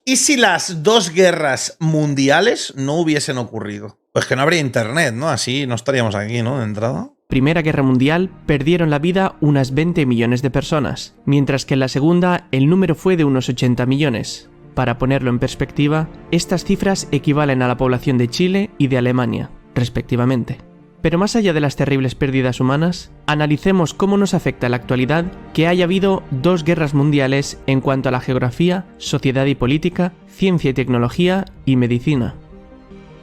¿Y si las dos guerras mundiales no hubiesen ocurrido? Pues que no habría internet, ¿no? Así no estaríamos aquí, ¿no? De entrada. Primera Guerra Mundial perdieron la vida unas 20 millones de personas, mientras que en la segunda el número fue de unos 80 millones. Para ponerlo en perspectiva, estas cifras equivalen a la población de Chile y de Alemania, respectivamente. Pero más allá de las terribles pérdidas humanas, analicemos cómo nos afecta en la actualidad que haya habido dos guerras mundiales en cuanto a la geografía, sociedad y política, ciencia y tecnología y medicina.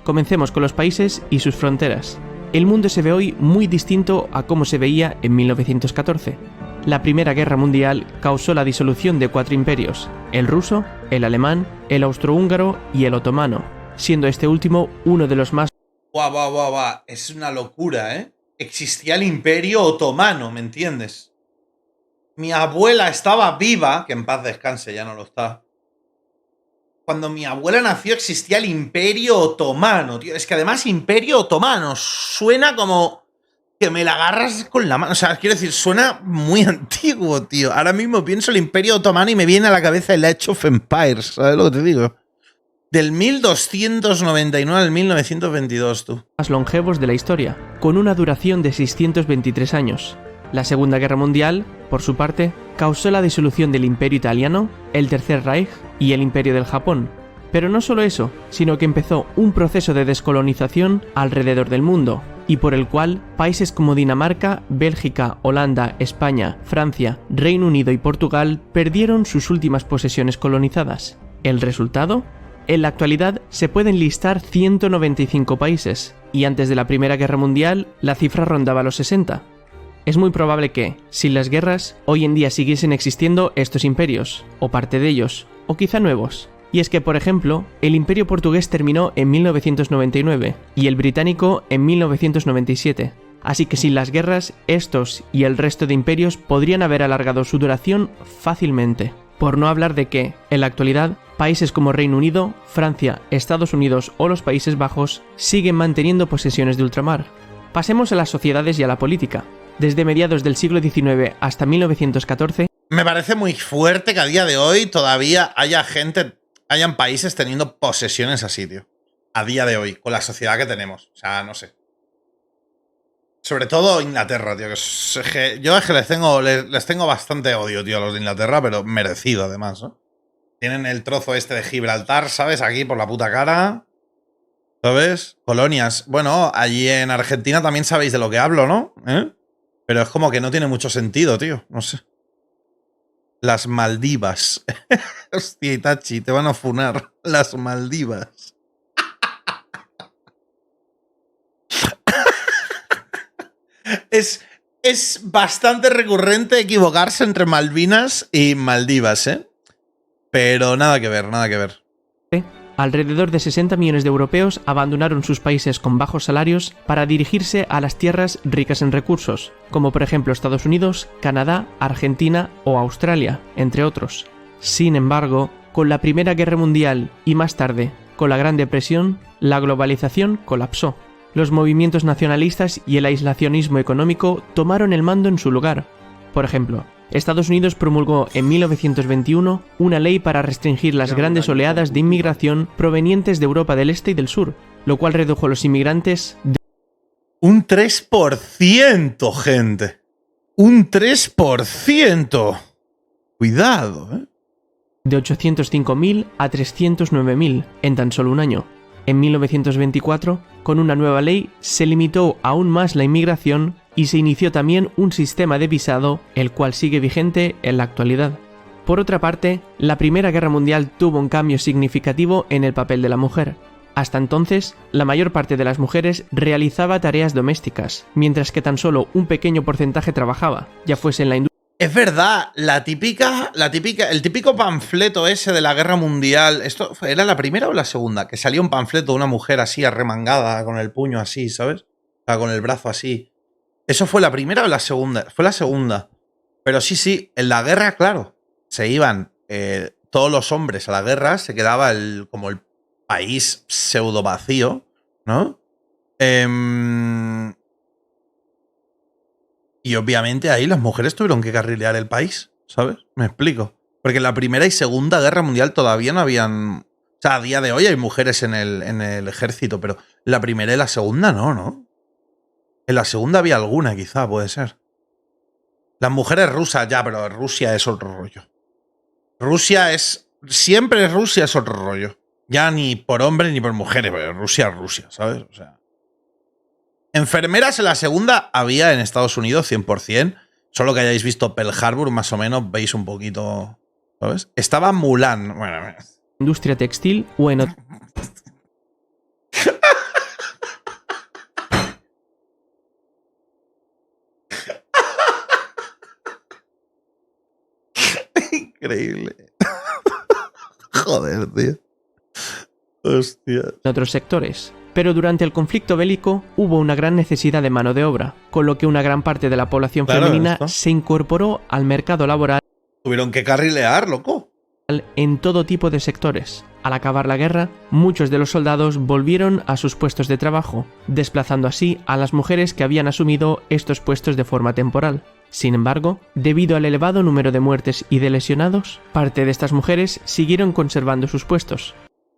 Comencemos con los países y sus fronteras. El mundo se ve hoy muy distinto a cómo se veía en 1914. La Primera Guerra Mundial causó la disolución de 4 imperios: el ruso, el alemán, el austrohúngaro y el otomano, siendo este último uno de los más... Guau. Es una locura, ¿eh? Existía el Imperio Otomano, ¿me entiendes? Mi abuela estaba viva, que en paz descanse, ya no lo está. Cuando mi abuela nació existía el Imperio Otomano, tío. Es que además Imperio Otomano suena como que me la agarras con la mano. O sea, quiero decir, suena muy antiguo, tío. Ahora mismo pienso el Imperio Otomano y me viene a la cabeza el Age of Empires, ¿sabes lo que te digo? Del 1299 al 1922, tú. más longevos de la historia, con una duración de 623 años. La Segunda Guerra Mundial, por su parte, causó la disolución del Imperio Italiano, el Tercer Reich y el Imperio del Japón. Pero no solo eso, sino que empezó un proceso de descolonización alrededor del mundo, y por el cual países como Dinamarca, Bélgica, Holanda, España, Francia, Reino Unido y Portugal perdieron sus últimas posesiones colonizadas. ¿El resultado? En la actualidad se pueden listar 195 países, y antes de la Primera Guerra Mundial la cifra rondaba los 60. Es muy probable que, sin las guerras, hoy en día siguiesen existiendo estos imperios, o parte de ellos, o quizá nuevos. Y es que, por ejemplo, el Imperio portugués terminó en 1999 y el británico en 1997. Así que sin las guerras, estos y el resto de imperios podrían haber alargado su duración fácilmente. Por no hablar de que, en la actualidad, países como Reino Unido, Francia, Estados Unidos o los Países Bajos siguen manteniendo posesiones de ultramar. Pasemos a las sociedades y a la política. Desde mediados del siglo XIX hasta 1914... Me parece muy fuerte que a día de hoy todavía hayan países teniendo posesiones así, tío. A día de hoy, con la sociedad que tenemos. O sea, no sé. Sobre todo Inglaterra, tío. Yo es que les tengo bastante odio, tío, a los de Inglaterra, pero merecido además, ¿no? Tienen el trozo este de Gibraltar, ¿sabes? Aquí por la puta cara. ¿Sabes? Colonias. Bueno, allí en Argentina también sabéis de lo que hablo, ¿no? Pero es como que no tiene mucho sentido, tío. No sé. Las Maldivas. Hostia, Itachi, te van a funar. Las Maldivas. Es bastante recurrente equivocarse entre Malvinas y Maldivas, ¿eh? Pero nada que ver, nada que ver. Alrededor de 60 millones de europeos abandonaron sus países con bajos salarios para dirigirse a las tierras ricas en recursos, como por ejemplo Estados Unidos, Canadá, Argentina o Australia, entre otros. Sin embargo, con la Primera Guerra Mundial y más tarde, con la Gran Depresión, la globalización colapsó. Los movimientos nacionalistas y el aislacionismo económico tomaron el mando en su lugar. Por ejemplo, Estados Unidos promulgó en 1921 una ley para restringir las grandes oleadas de inmigración provenientes de Europa del Este y del Sur, lo cual redujo a los inmigrantes Un 3%, gente. Un 3%. Cuidado, ¿eh? de 805.000 a 309.000 en tan solo un año. En 1924, con una nueva ley, se limitó aún más la inmigración y se inició también un sistema de visado, el cual sigue vigente en la actualidad. Por otra parte, la Primera Guerra Mundial tuvo un cambio significativo en el papel de la mujer. Hasta entonces, la mayor parte de las mujeres realizaba tareas domésticas, mientras que tan solo un pequeño porcentaje trabajaba, ya fuese en la industria. Es verdad, el típico panfleto ese de la Guerra Mundial, ¿esto era la primera o la segunda? Que salía un panfleto de una mujer así arremangada, con el puño así, ¿sabes? O sea, con el brazo así. ¿Eso fue la primera o la segunda? Fue la segunda. Pero sí, en la guerra, claro, se iban todos los hombres a la guerra, se quedaba como el país pseudo vacío, ¿no? Y obviamente ahí las mujeres tuvieron que carrilear el país, ¿sabes? Me explico. Porque en la Primera y Segunda Guerra Mundial todavía no habían... O sea, a día de hoy hay mujeres en el ejército, pero en la Primera y la Segunda no, ¿no? En la Segunda había alguna, quizá, puede ser. Las mujeres rusas, ya, pero Rusia es otro rollo. Rusia es... Siempre Rusia es otro rollo. Ya ni por hombres ni por mujeres, pero Rusia es Rusia, ¿sabes? O sea... Enfermeras en la Segunda había en Estados Unidos, 100%. Solo que hayáis visto Pearl Harbor, más o menos, veis un poquito... ¿Sabes? Estaba Mulan. Bueno... Industria textil o en Increíble. Joder, tío. Hostia. otros sectores. Pero durante el conflicto bélico hubo una gran necesidad de mano de obra, con lo que una gran parte de la población femenina se incorporó al mercado laboral. Tuvieron que carrilear, loco. En todo tipo de sectores. Al acabar la guerra, muchos de los soldados volvieron a sus puestos de trabajo, desplazando así a las mujeres que habían asumido estos puestos de forma temporal. Sin embargo, debido al elevado número de muertes y de lesionados, parte de estas mujeres siguieron conservando sus puestos.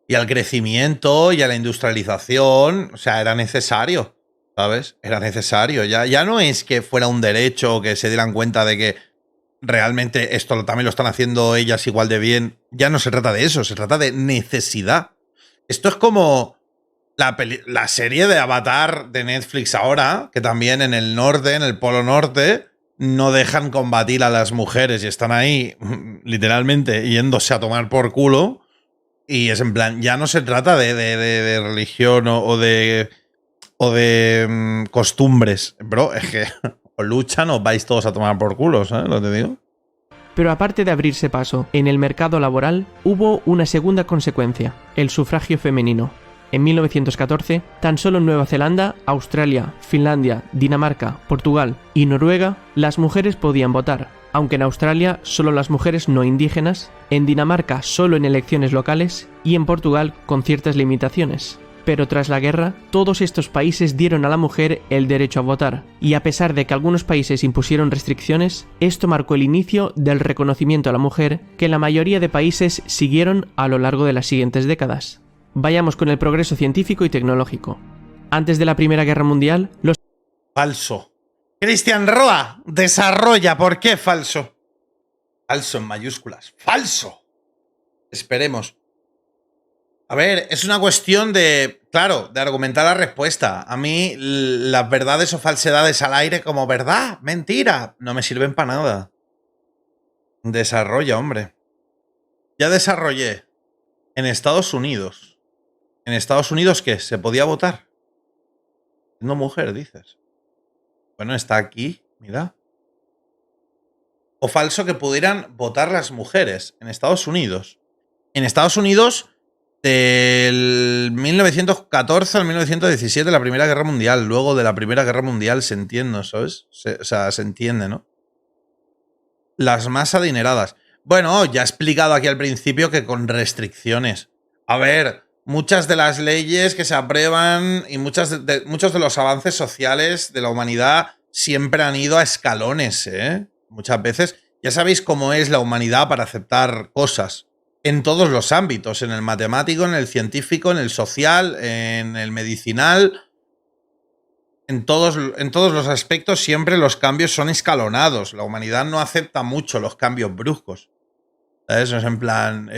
Y al crecimiento y a la industrialización, o sea, era necesario, ¿sabes? Era necesario. Ya no es que fuera un derecho o que se dieran cuenta de que realmente esto también lo están haciendo ellas igual de bien. Ya no se trata de eso, se trata de necesidad. Esto es como la serie de Avatar de Netflix ahora, que también en el norte, en el Polo Norte, no dejan combatir a las mujeres y están ahí literalmente yéndose a tomar por culo. Y es en plan, ya no se trata de religión o de costumbres. Bro, es que o luchan o vais todos a tomar por culo, ¿sabes lo que te digo? Pero aparte de abrirse paso en el mercado laboral, hubo una segunda consecuencia, el sufragio femenino. En 1914, tan solo en Nueva Zelanda, Australia, Finlandia, Dinamarca, Portugal y Noruega, las mujeres podían votar. Aunque en Australia solo las mujeres no indígenas, en Dinamarca solo en elecciones locales y en Portugal con ciertas limitaciones. Pero tras la guerra, todos estos países dieron a la mujer el derecho a votar, y a pesar de que algunos países impusieron restricciones, esto marcó el inicio del reconocimiento a la mujer que la mayoría de países siguieron a lo largo de las siguientes décadas. Vayamos con el progreso científico y tecnológico. Antes de la Primera Guerra Mundial, los... Falso. Cristian Roa, desarrolla. ¿Por qué falso? Falso en mayúsculas. ¡Falso! Esperemos. A ver, es una cuestión de, claro, de argumentar la respuesta. A mí las verdades o falsedades al aire como verdad, mentira, no me sirven para nada. Desarrolla, hombre. Ya desarrollé. En Estados Unidos. ¿En Estados Unidos qué? ¿Se podía votar? Siendo mujer, dices. Bueno, está aquí, mira. O falso que pudieran votar las mujeres en Estados Unidos. En Estados Unidos, del 1914 al 1917, la Primera Guerra Mundial. Luego de la Primera Guerra Mundial se entiende, ¿sabes? O sea, se entiende, ¿no? Las más adineradas. Bueno, ya he explicado aquí al principio que con restricciones. A ver, muchas de las leyes que se aprueban y muchos de los avances sociales de la humanidad siempre han ido a escalones, ¿eh? Muchas veces. Ya sabéis cómo es la humanidad para aceptar cosas. En todos los ámbitos. En el matemático, en el científico, en el social, en el medicinal. En todos los aspectos siempre los cambios son escalonados. La humanidad no acepta mucho los cambios bruscos. ¿Sabes? Es en plan...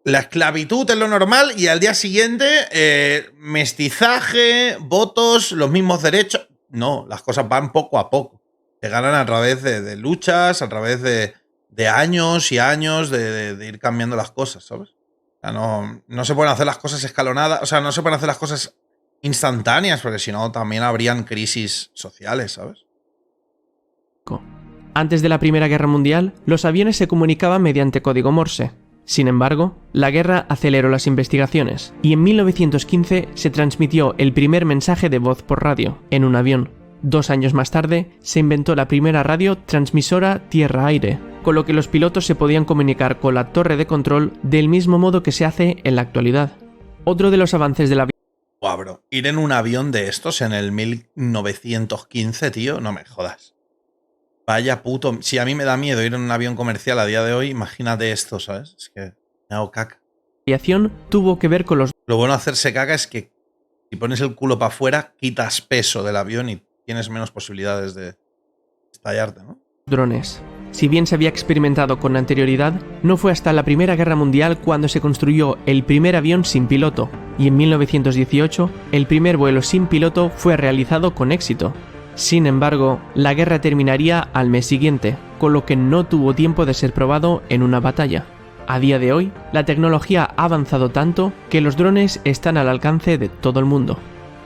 la esclavitud es lo normal y al día siguiente mestizaje, votos, los mismos derechos. No, las cosas van poco a poco. Se ganan a través de luchas, a través de años y años de ir cambiando las cosas, ¿sabes? O sea, no se pueden hacer las cosas escalonadas, o sea, no se pueden hacer las cosas instantáneas, porque si no también habrían crisis sociales, ¿sabes? Antes de la Primera Guerra Mundial, los aviones se comunicaban mediante código Morse. Sin embargo, la guerra aceleró las investigaciones, y en 1915 se transmitió el primer mensaje de voz por radio, en un avión. 2 años más tarde, se inventó la primera radio transmisora tierra-aire, con lo que los pilotos se podían comunicar con la torre de control del mismo modo que se hace en la actualidad. Otro de los avances de la... Guau, bro, ir en un avión de estos en el 1915, tío, no me jodas. Vaya puto. Si a mí me da miedo ir en un avión comercial a día de hoy, imagínate esto, ¿sabes? Es que me hago caca. La aviación tuvo que ver con los Lo bueno de hacerse caca es que si pones el culo para afuera, quitas peso del avión y tienes menos posibilidades de estallarte, ¿no? drones. Si bien se había experimentado con anterioridad, no fue hasta la Primera Guerra Mundial cuando se construyó el primer avión sin piloto, y en 1918 el primer vuelo sin piloto fue realizado con éxito. Sin embargo, la guerra terminaría al mes siguiente, con lo que no tuvo tiempo de ser probado en una batalla. A día de hoy, la tecnología ha avanzado tanto que los drones están al alcance de todo el mundo.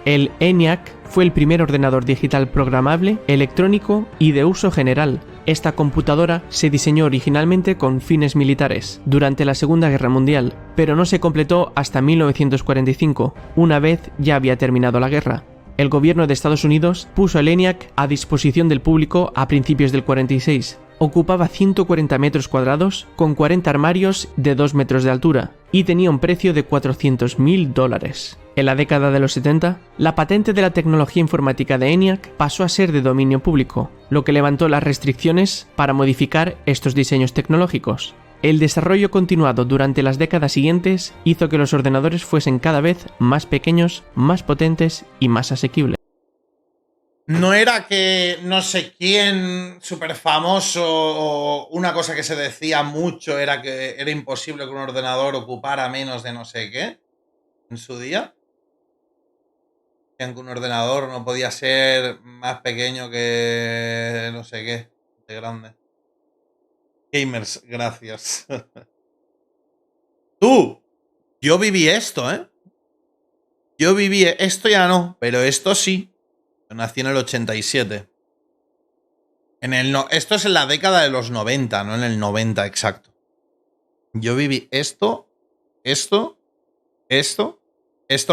El ENIAC fue el primer ordenador digital programable, electrónico y de uso general. Esta computadora se diseñó originalmente con fines militares durante la Segunda Guerra Mundial, pero no se completó hasta 1945, una vez ya había terminado la guerra. El gobierno de Estados Unidos puso el ENIAC a disposición del público a principios del 46. Ocupaba 140 metros cuadrados con 40 armarios de 2 metros de altura y tenía un precio de $400.000. En la década de los 70, la patente de la tecnología informática de ENIAC pasó a ser de dominio público, lo que levantó las restricciones para modificar estos diseños tecnológicos. El desarrollo continuado durante las décadas siguientes hizo que los ordenadores fuesen cada vez más pequeños, más potentes y más asequibles. No era que no sé quién súper famoso o una cosa que se decía mucho era que era imposible que un ordenador ocupara menos de no sé qué en su día. Decían que un ordenador no podía ser más pequeño que no sé qué, de grande. Gamers, gracias. Tú, yo viví esto, ¿eh? Yo viví esto, ya no, pero esto sí. Yo nací en el 87. Esto es en la década de los 90, no en el 90 exacto. Yo viví esto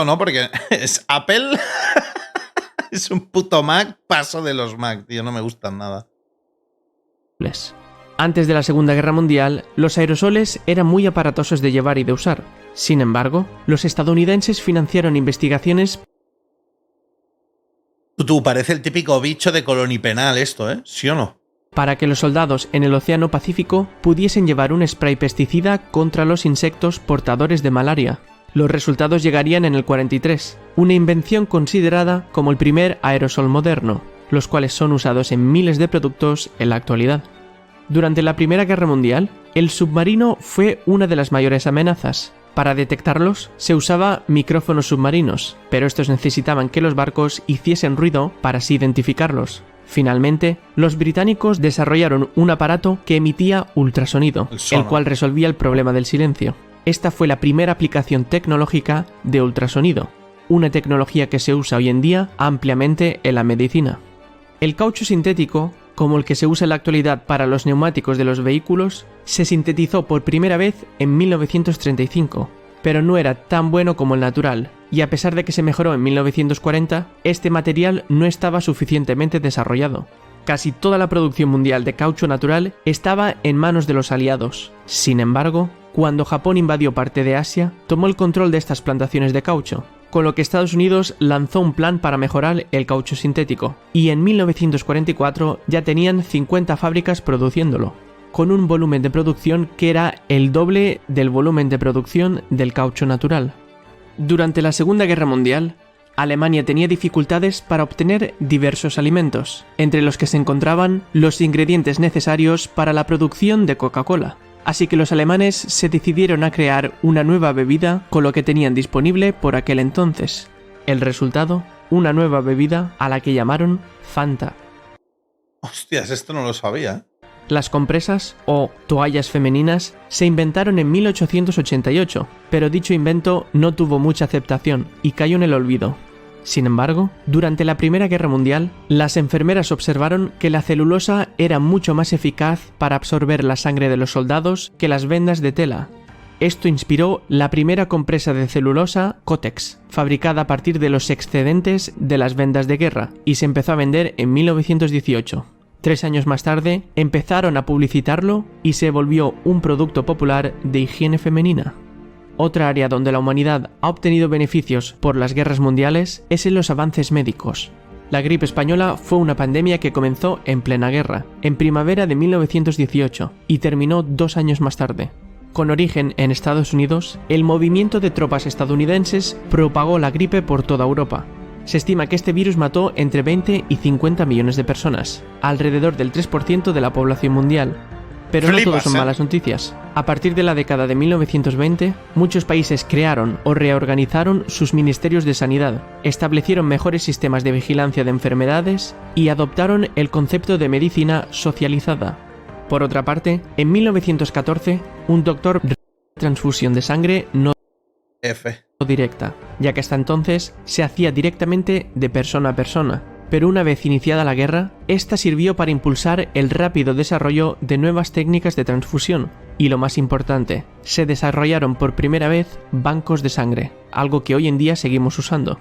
no, porque es Apple. Es un puto Mac, paso de los Mac, tío, no me gustan nada. Antes de la Segunda Guerra Mundial, los aerosoles eran muy aparatosos de llevar y de usar. Sin embargo, los estadounidenses financiaron investigaciones. Tú, parece el típico bicho de colonipenal esto, ¿eh? ¿Sí o no? Para que los soldados en el Océano Pacífico pudiesen llevar un spray pesticida contra los insectos portadores de malaria. Los resultados llegarían en el 43, una invención considerada como el primer aerosol moderno, los cuales son usados en miles de productos en la actualidad. Durante la Primera Guerra Mundial, el submarino fue una de las mayores amenazas. Para detectarlos, se usaba micrófonos submarinos, pero estos necesitaban que los barcos hiciesen ruido para así identificarlos. Finalmente, los británicos desarrollaron un aparato que emitía ultrasonido, el cual resolvía el problema del silencio. Esta fue la primera aplicación tecnológica de ultrasonido, una tecnología que se usa hoy en día ampliamente en la medicina. El caucho sintético, como el que se usa en la actualidad para los neumáticos de los vehículos, se sintetizó por primera vez en 1935, pero no era tan bueno como el natural, y a pesar de que se mejoró en 1940, este material no estaba suficientemente desarrollado. Casi toda la producción mundial de caucho natural estaba en manos de los aliados. Sin embargo, cuando Japón invadió parte de Asia, tomó el control de estas plantaciones de caucho, con lo que Estados Unidos lanzó un plan para mejorar el caucho sintético, y en 1944 ya tenían 50 fábricas produciéndolo, con un volumen de producción que era el doble del volumen de producción del caucho natural. Durante la Segunda Guerra Mundial, Alemania tenía dificultades para obtener diversos alimentos, entre los que se encontraban los ingredientes necesarios para la producción de Coca-Cola. Así que los alemanes se decidieron a crear una nueva bebida con lo que tenían disponible por aquel entonces. El resultado, una nueva bebida a la que llamaron Fanta. Hostias, esto no lo sabía, ¿eh? Las compresas, o toallas femeninas, se inventaron en 1888, pero dicho invento no tuvo mucha aceptación y cayó en el olvido. Sin embargo, durante la Primera Guerra Mundial, las enfermeras observaron que la celulosa era mucho más eficaz para absorber la sangre de los soldados que las vendas de tela. Esto inspiró la primera compresa de celulosa Kotex, fabricada a partir de los excedentes de las vendas de guerra, y se empezó a vender en 1918. 3 años más tarde, empezaron a publicitarlo y se volvió un producto popular de higiene femenina. Otra área donde la humanidad ha obtenido beneficios por las guerras mundiales es en los avances médicos. La gripe española fue una pandemia que comenzó en plena guerra, en primavera de 1918, y terminó 2 años más tarde. Con origen en Estados Unidos, el movimiento de tropas estadounidenses propagó la gripe por toda Europa. Se estima que este virus mató entre 20 y 50 millones de personas, alrededor del 3% de la población mundial. Pero no todo son malas noticias. A partir de la década de 1920, muchos países crearon o reorganizaron sus ministerios de sanidad, establecieron mejores sistemas de vigilancia de enfermedades y adoptaron el concepto de medicina socializada. Por otra parte, en 1914, un doctor transfusión de sangre no directa, ya que hasta entonces se hacía directamente de persona a persona. Pero una vez iniciada la guerra, esta sirvió para impulsar el rápido desarrollo de nuevas técnicas de transfusión. Y lo más importante, se desarrollaron por primera vez bancos de sangre, algo que hoy en día seguimos usando.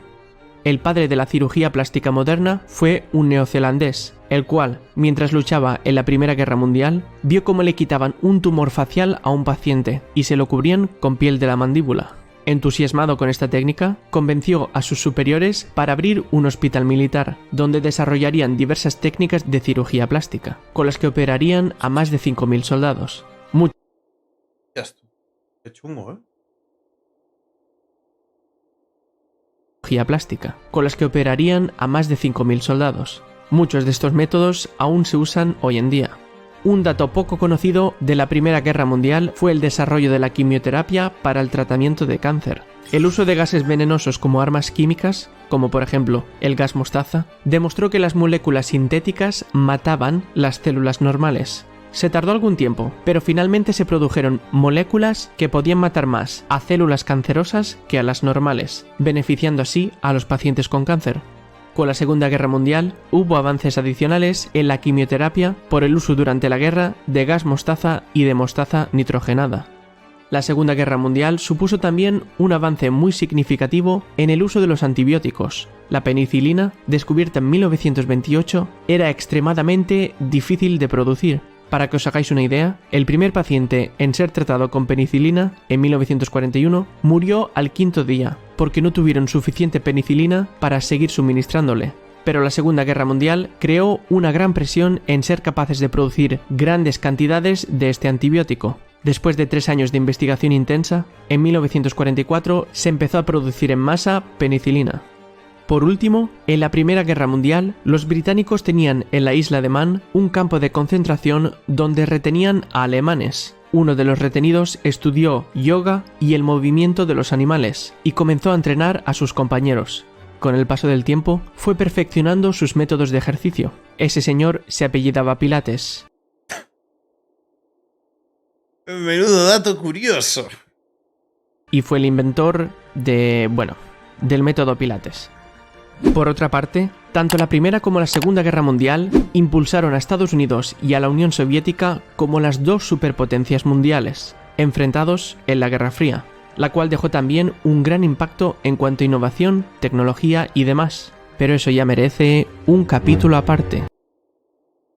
El padre de la cirugía plástica moderna fue un neozelandés, el cual, mientras luchaba en la Primera Guerra Mundial, vio cómo le quitaban un tumor facial a un paciente y se lo cubrían con piel de la mandíbula. Entusiasmado con esta técnica, convenció a sus superiores para abrir un hospital militar, donde desarrollarían diversas técnicas de cirugía plástica, con las que operarían a más de 5.000 soldados. Qué chungo, ¿eh? Cirugía plástica, con las que operarían a más de 5.000 soldados. Muchos de estos métodos aún se usan hoy en día. Un dato poco conocido de la Primera Guerra Mundial fue el desarrollo de la quimioterapia para el tratamiento de cáncer. El uso de gases venenosos como armas químicas, como por ejemplo el gas mostaza, demostró que las moléculas sintéticas mataban las células normales. Se tardó algún tiempo, pero finalmente se produjeron moléculas que podían matar más a células cancerosas que a las normales, beneficiando así a los pacientes con cáncer. Con la Segunda Guerra Mundial hubo avances adicionales en la quimioterapia por el uso durante la guerra de gas mostaza y de mostaza nitrogenada. La Segunda Guerra Mundial supuso también un avance muy significativo en el uso de los antibióticos. La penicilina, descubierta en 1928, era extremadamente difícil de producir. Para que os hagáis una idea, el primer paciente en ser tratado con penicilina, en 1941, murió al 5.º día, porque no tuvieron suficiente penicilina para seguir suministrándole. Pero la Segunda Guerra Mundial creó una gran presión en ser capaces de producir grandes cantidades de este antibiótico. Después de 3 años de investigación intensa, en 1944 se empezó a producir en masa penicilina. Por último, en la Primera Guerra Mundial, los británicos tenían en la isla de Man un campo de concentración donde retenían a alemanes. Uno de los retenidos estudió yoga y el movimiento de los animales y comenzó a entrenar a sus compañeros. Con el paso del tiempo, fue perfeccionando sus métodos de ejercicio. Ese señor se apellidaba Pilates. Menudo dato curioso. Y fue el inventor del método Pilates. Por otra parte, tanto la Primera como la Segunda Guerra Mundial impulsaron a Estados Unidos y a la Unión Soviética como las dos superpotencias mundiales, enfrentados en la Guerra Fría, la cual dejó también un gran impacto en cuanto a innovación, tecnología y demás. Pero eso ya merece un capítulo aparte.